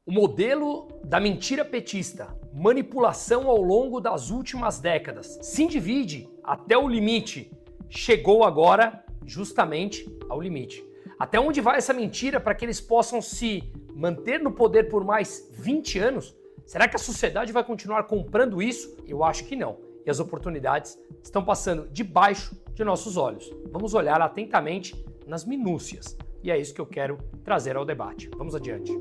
O modelo da mentira petista, manipulação ao longo das últimas décadas, se divide até o limite, chegou agora justamente ao limite. Até onde vai essa mentira para que eles possam se manter no poder por mais 20 anos? Será que a sociedade vai continuar comprando isso? Eu acho que não. E as oportunidades estão passando debaixo de nossos olhos. Vamos olhar atentamente nas minúcias. E é isso que eu quero trazer ao debate. Vamos adiante.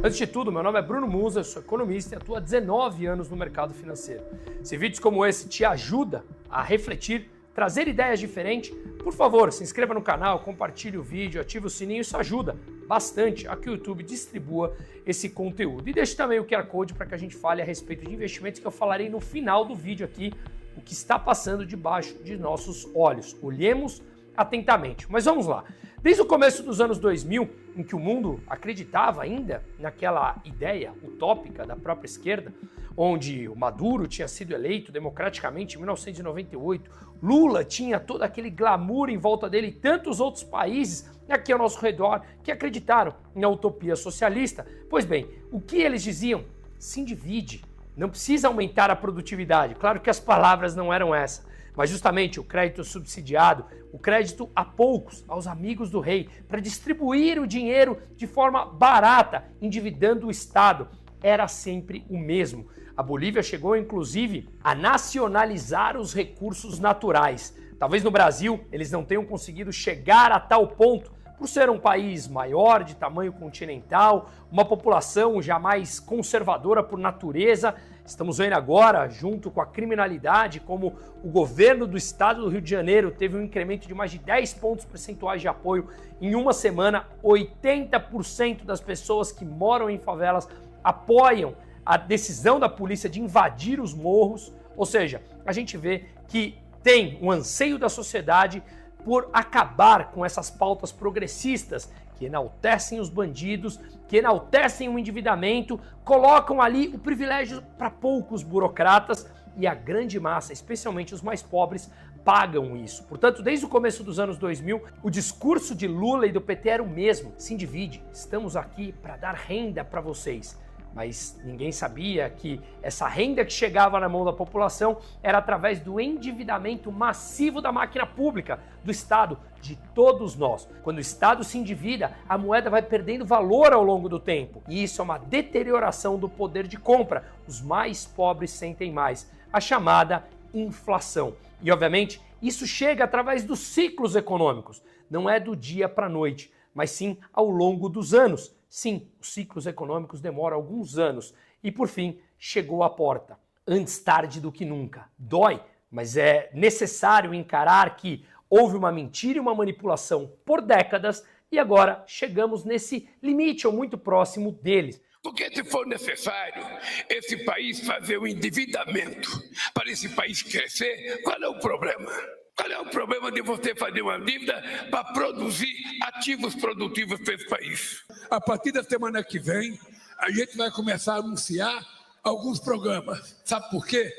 Antes de tudo, meu nome é Bruno Musa, eu sou economista e atuo há 19 anos no mercado financeiro. Se vídeos como esse te ajudam a refletir, trazer ideias diferentes, por favor, se inscreva no canal, compartilhe o vídeo, ative o sininho, isso ajuda bastante a que o YouTube distribua esse conteúdo. E deixe também o QR Code para que a gente fale a respeito de investimentos que eu falarei no final do vídeo aqui, o que está passando debaixo de nossos olhos. Olhemos atentamente. Mas vamos lá. Desde o começo dos anos 2000, em que o mundo acreditava ainda naquela ideia utópica da própria esquerda, onde o Maduro tinha sido eleito democraticamente em 1998, Lula tinha todo aquele glamour em volta dele e tantos outros países aqui ao nosso redor que acreditaram na utopia socialista. Pois bem, o que eles diziam? Se divide, não precisa aumentar a produtividade. Claro que as palavras não eram essas. Mas justamente o crédito subsidiado, o crédito a poucos, aos amigos do rei, para distribuir o dinheiro de forma barata, endividando o Estado, era sempre o mesmo. A Bolívia chegou, inclusive, a nacionalizar os recursos naturais. Talvez no Brasil eles não tenham conseguido chegar a tal ponto, por ser um país maior, de tamanho continental, uma população já mais conservadora por natureza. Estamos vendo agora, junto com a criminalidade, como o governo do estado do Rio de Janeiro teve um incremento de mais de 10 pontos percentuais de apoio em uma semana. 80% das pessoas que moram em favelas apoiam a decisão da polícia de invadir os morros. Ou seja, a gente vê que tem um anseio da sociedade por acabar com essas pautas progressistas que enaltecem os bandidos, que enaltecem o endividamento, colocam ali o privilégio para poucos burocratas e a grande massa, especialmente os mais pobres, pagam isso. Portanto, desde o começo dos anos 2000, o discurso de Lula e do PT era o mesmo. Se divide, estamos aqui para dar renda para vocês. Mas ninguém sabia que essa renda que chegava na mão da população era através do endividamento massivo da máquina pública, do Estado, de todos nós. Quando o Estado se endivida, a moeda vai perdendo valor ao longo do tempo. E isso é uma deterioração do poder de compra. Os mais pobres sentem mais. A chamada inflação. E, obviamente, isso chega através dos ciclos econômicos. Não é do dia para a noite, mas sim ao longo dos anos. Sim, os ciclos econômicos demoram alguns anos e, por fim, chegou à porta. Antes tarde do que nunca. Dói, mas é necessário encarar que houve uma mentira e uma manipulação por décadas e agora chegamos nesse limite ou muito próximo deles. Porque se for necessário esse país fazer um endividamento para esse país crescer, qual é o problema? Qual é o problema de você fazer uma dívida para produzir ativos produtivos para esse país? A partir da semana que vem, a gente vai começar a anunciar alguns programas. Sabe por quê?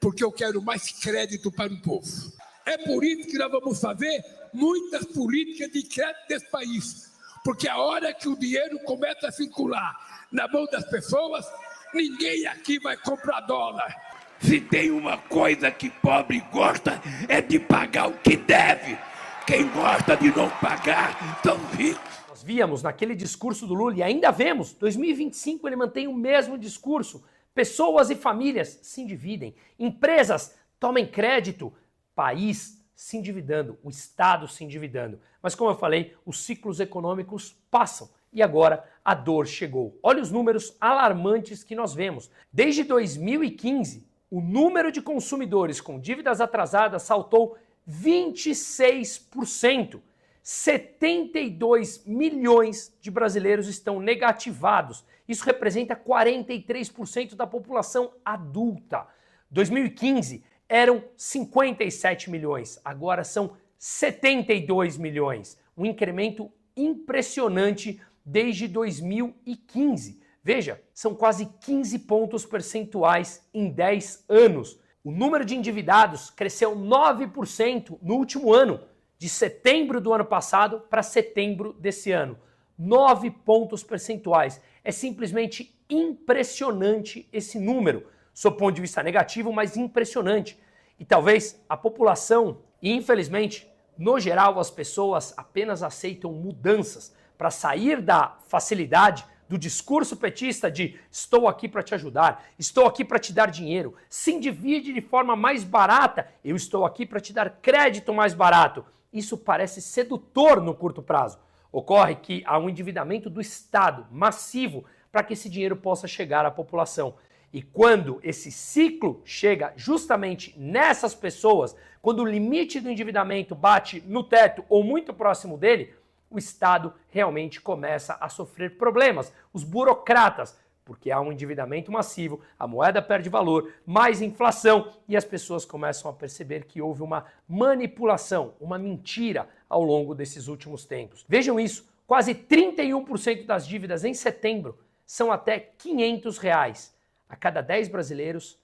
Porque eu quero mais crédito para o povo. É por isso que nós vamos fazer muitas políticas de crédito desse país. Porque a hora que o dinheiro começa a circular na mão das pessoas, ninguém aqui vai comprar dólar. Se tem uma coisa que pobre gosta, é de pagar o que deve. Quem gosta de não pagar, são ricos. Nós víamos naquele discurso do Lula e ainda vemos, 2025 ele mantém o mesmo discurso. Pessoas e famílias se endividem, empresas tomem crédito, país se endividando, o Estado se endividando. Mas como eu falei, os ciclos econômicos passam e agora a dor chegou. Olha os números alarmantes que nós vemos. Desde 2015, o número de consumidores com dívidas atrasadas saltou 26%. 72 milhões de brasileiros estão negativados. Isso representa 43% da população adulta. 2015 eram 57 milhões, agora são 72 milhões. Um incremento impressionante desde 2015. Veja, são quase 15 pontos percentuais em 10 anos. O número de endividados cresceu 9% no último ano, de setembro do ano passado para setembro desse ano. 9 pontos percentuais. É simplesmente impressionante esse número, sob o ponto de vista negativo, mas impressionante. E talvez a população, e infelizmente, no geral, as pessoas apenas aceitam mudanças para sair da facilidade do discurso petista de estou aqui para te ajudar, estou aqui para te dar dinheiro, se endivide de forma mais barata, eu estou aqui para te dar crédito mais barato. Isso parece sedutor no curto prazo. Ocorre que há um endividamento do Estado massivo para que esse dinheiro possa chegar à população. E quando esse ciclo chega justamente nessas pessoas, quando o limite do endividamento bate no teto ou muito próximo dele, o Estado realmente começa a sofrer problemas. Os burocratas, porque há um endividamento massivo, a moeda perde valor, mais inflação e as pessoas começam a perceber que houve uma manipulação, uma mentira ao longo desses últimos tempos. Vejam isso, quase 31% das dívidas em setembro são até R$500. A cada 10 brasileiros,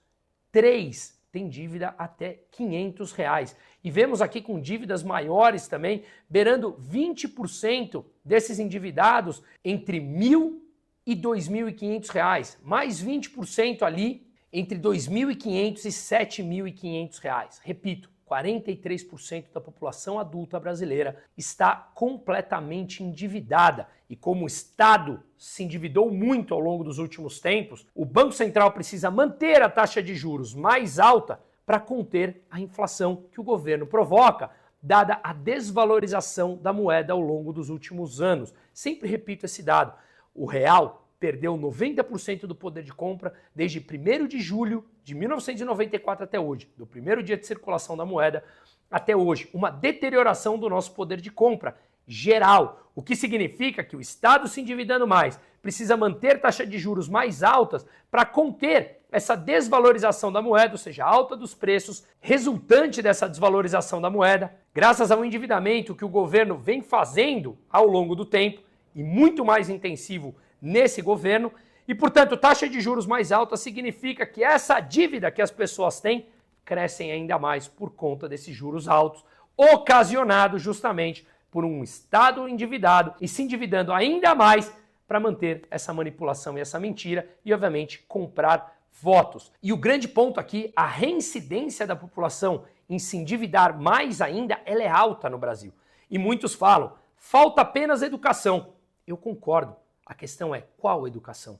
3 têm dívida até R$500. E vemos aqui com dívidas maiores também, beirando 20% desses endividados entre R$1.000 e R$2.500. Mais 20% ali entre R$2.500 e R$7.500. Repito, 43% da população adulta brasileira está completamente endividada. E como o Estado se endividou muito ao longo dos últimos tempos, o Banco Central precisa manter a taxa de juros mais alta para conter a inflação que o governo provoca, dada a desvalorização da moeda ao longo dos últimos anos. Sempre repito esse dado. O real perdeu 90% do poder de compra desde 1º de julho de 1994 até hoje, do primeiro dia de circulação da moeda até hoje. Uma deterioração do nosso poder de compra geral, o que significa que o Estado se endividando mais precisa manter taxa de juros mais altas para conter essa desvalorização da moeda, ou seja, a alta dos preços resultante dessa desvalorização da moeda, graças ao endividamento que o governo vem fazendo ao longo do tempo e muito mais intensivo nesse governo, e, portanto, taxa de juros mais alta significa que essa dívida que as pessoas têm crescem ainda mais por conta desses juros altos, ocasionado justamente por um Estado endividado e se endividando ainda mais para manter essa manipulação e essa mentira e, obviamente, comprar votos. E o grande ponto aqui, a reincidência da população em se endividar mais ainda, ela é alta no Brasil. E muitos falam, falta apenas educação. Eu concordo. A questão é, qual educação?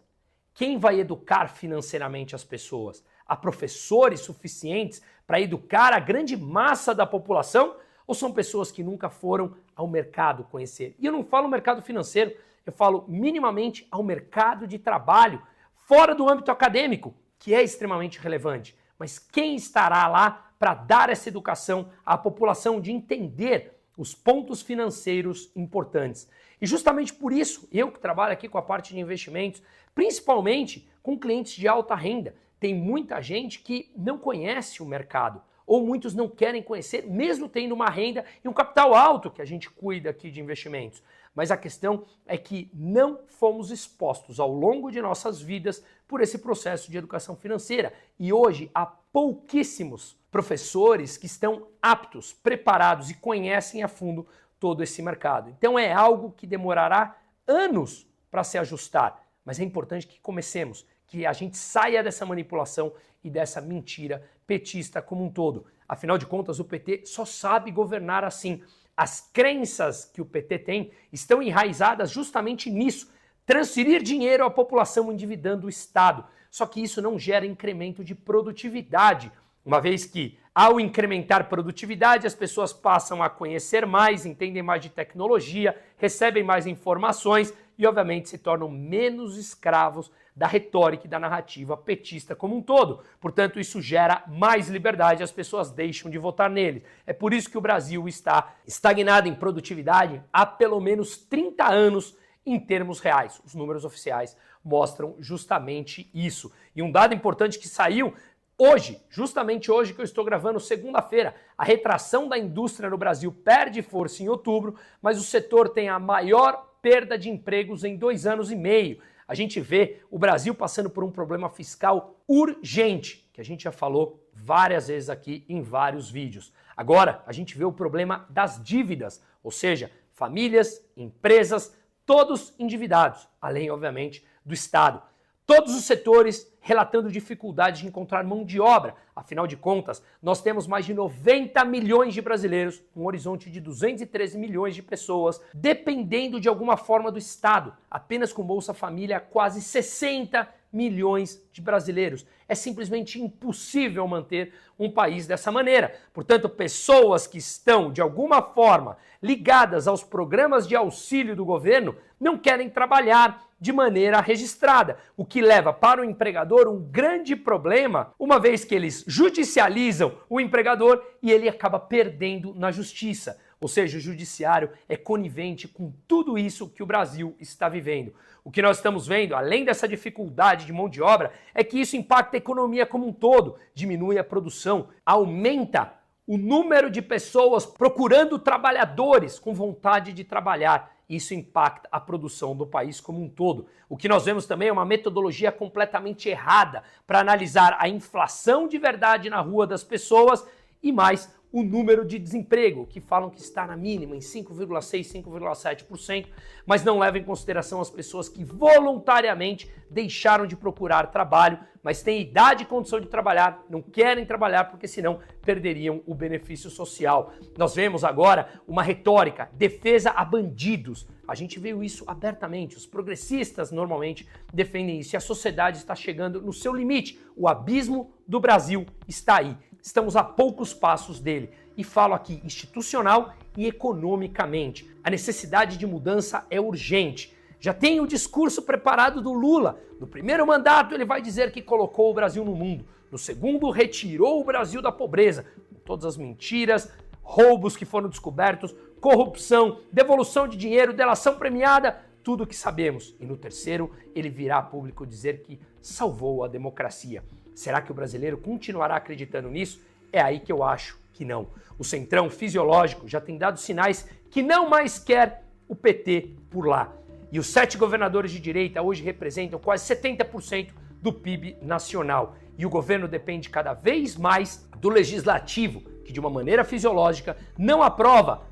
Quem vai educar financeiramente as pessoas? Há professores suficientes para educar a grande massa da população? Ou são pessoas que nunca foram ao mercado conhecer? E eu não falo mercado financeiro, eu falo minimamente ao mercado de trabalho, fora do âmbito acadêmico, que é extremamente relevante. Mas quem estará lá para dar essa educação à população de entender os pontos financeiros importantes? E justamente por isso, eu que trabalho aqui com a parte de investimentos, principalmente com clientes de alta renda, tem muita gente que não conhece o mercado, ou muitos não querem conhecer, mesmo tendo uma renda e um capital alto que a gente cuida aqui de investimentos. Mas a questão é que não fomos expostos ao longo de nossas vidas por esse processo de educação financeira. E hoje há pouquíssimos professores que estão aptos, preparados e conhecem a fundo todo esse mercado. Então é algo que demorará anos para se ajustar, mas é importante que comecemos, que a gente saia dessa manipulação e dessa mentira petista como um todo. Afinal de contas, o PT só sabe governar assim. As crenças que o PT tem estão enraizadas justamente nisso, transferir dinheiro à população endividando o Estado. Só que isso não gera incremento de produtividade, uma vez que, ao incrementar produtividade, as pessoas passam a conhecer mais, entendem mais de tecnologia, recebem mais informações e, obviamente, se tornam menos escravos da retórica e da narrativa petista como um todo. Portanto, isso gera mais liberdade e as pessoas deixam de votar nele. É por isso que o Brasil está estagnado em produtividade há pelo menos 30 anos em termos reais. Os números oficiais mostram justamente isso. E um dado importante que saiu hoje, justamente hoje que eu estou gravando, segunda-feira, a retração da indústria no Brasil perde força em outubro, mas o setor tem a maior perda de empregos em 2 anos e meio. A gente vê o Brasil passando por um problema fiscal urgente, que a gente já falou várias vezes aqui em vários vídeos. Agora, a gente vê o problema das dívidas, ou seja, famílias, empresas, todos endividados, além, obviamente, do Estado. Todos os setores relatando dificuldade de encontrar mão de obra. Afinal de contas, nós temos mais de 90 milhões de brasileiros, um horizonte de 213 milhões de pessoas, dependendo de alguma forma do Estado. Apenas com Bolsa Família, quase 60 milhões de brasileiros. É simplesmente impossível manter um país dessa maneira. Portanto, pessoas que estão, de alguma forma, ligadas aos programas de auxílio do governo, não querem trabalhar de maneira registrada, o que leva para o empregador um grande problema, uma vez que eles judicializam o empregador e ele acaba perdendo na justiça. Ou seja, o judiciário é conivente com tudo isso que o Brasil está vivendo. O que nós estamos vendo, além dessa dificuldade de mão de obra, é que isso impacta a economia como um todo, diminui a produção, aumenta o número de pessoas procurando trabalhadores com vontade de trabalhar. Isso impacta a produção do país como um todo. O que nós vemos também é uma metodologia completamente errada para analisar a inflação de verdade na rua das pessoas e mais o número de desemprego, que falam que está na mínima, em 5,6%, 5,7%, mas não levam em consideração as pessoas que voluntariamente deixaram de procurar trabalho, mas têm idade e condição de trabalhar, não querem trabalhar porque senão perderiam o benefício social. Nós vemos agora uma retórica, defesa a bandidos. A gente viu isso abertamente, os progressistas normalmente defendem isso e a sociedade está chegando no seu limite. O abismo do Brasil está aí. Estamos a poucos passos dele. E falo aqui institucional e economicamente. A necessidade de mudança é urgente. Já tem o discurso preparado do Lula. No primeiro mandato ele vai dizer que colocou o Brasil no mundo. No segundo, retirou o Brasil da pobreza. Com todas as mentiras, roubos que foram descobertos, corrupção, devolução de dinheiro, delação premiada, tudo o que sabemos. E no terceiro, ele virá a público dizer que salvou a democracia. Será que o brasileiro continuará acreditando nisso? É aí que eu acho que não. O centrão fisiológico já tem dado sinais que não mais quer o PT por lá. E os 7 governadores de direita hoje representam quase 70% do PIB nacional. E o governo depende cada vez mais do legislativo, que de uma maneira fisiológica não aprova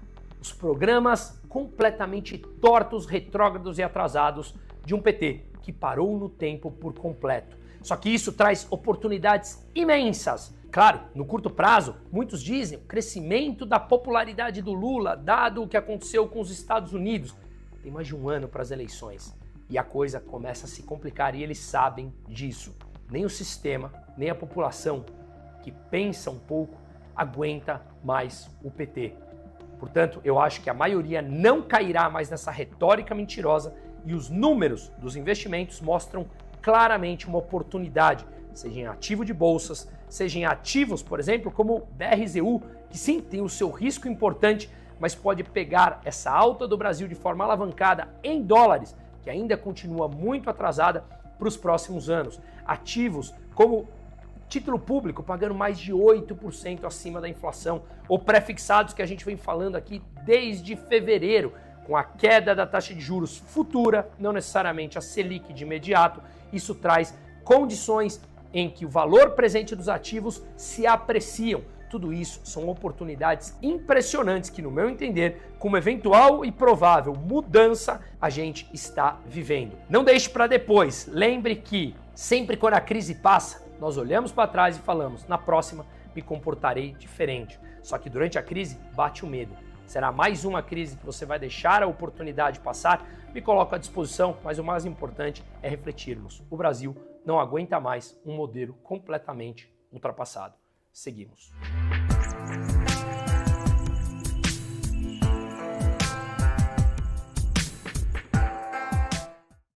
os programas completamente tortos, retrógrados e atrasados de um PT que parou no tempo por completo. Só que isso traz oportunidades imensas. Claro, no curto prazo, muitos dizem o crescimento da popularidade do Lula, dado o que aconteceu com os Estados Unidos. Tem mais de um ano para as eleições e a coisa começa a se complicar e eles sabem disso. Nem o sistema, nem a população que pensa um pouco aguenta mais o PT. Portanto, eu acho que a maioria não cairá mais nessa retórica mentirosa e os números dos investimentos mostram claramente uma oportunidade, seja em ativo de bolsas, seja em ativos, por exemplo, como o BRZU, que sim tem o seu risco importante, mas pode pegar essa alta do Brasil de forma alavancada em dólares, que ainda continua muito atrasada para os próximos anos. Ativos como título público pagando mais de 8% acima da inflação, ou pré-fixados que a gente vem falando aqui desde fevereiro, com a queda da taxa de juros futura, não necessariamente a Selic de imediato. Isso traz condições em que o valor presente dos ativos se apreciam. Tudo isso são oportunidades impressionantes que, no meu entender, com uma eventual e provável mudança, a gente está vivendo. Não deixe para depois. Lembre que sempre quando a crise passa, nós olhamos para trás e falamos, na próxima me comportarei diferente. Só que durante a crise bate o medo. Será mais uma crise que você vai deixar a oportunidade passar? Me coloco à disposição, mas o mais importante é refletirmos. O Brasil não aguenta mais um modelo completamente ultrapassado. Seguimos.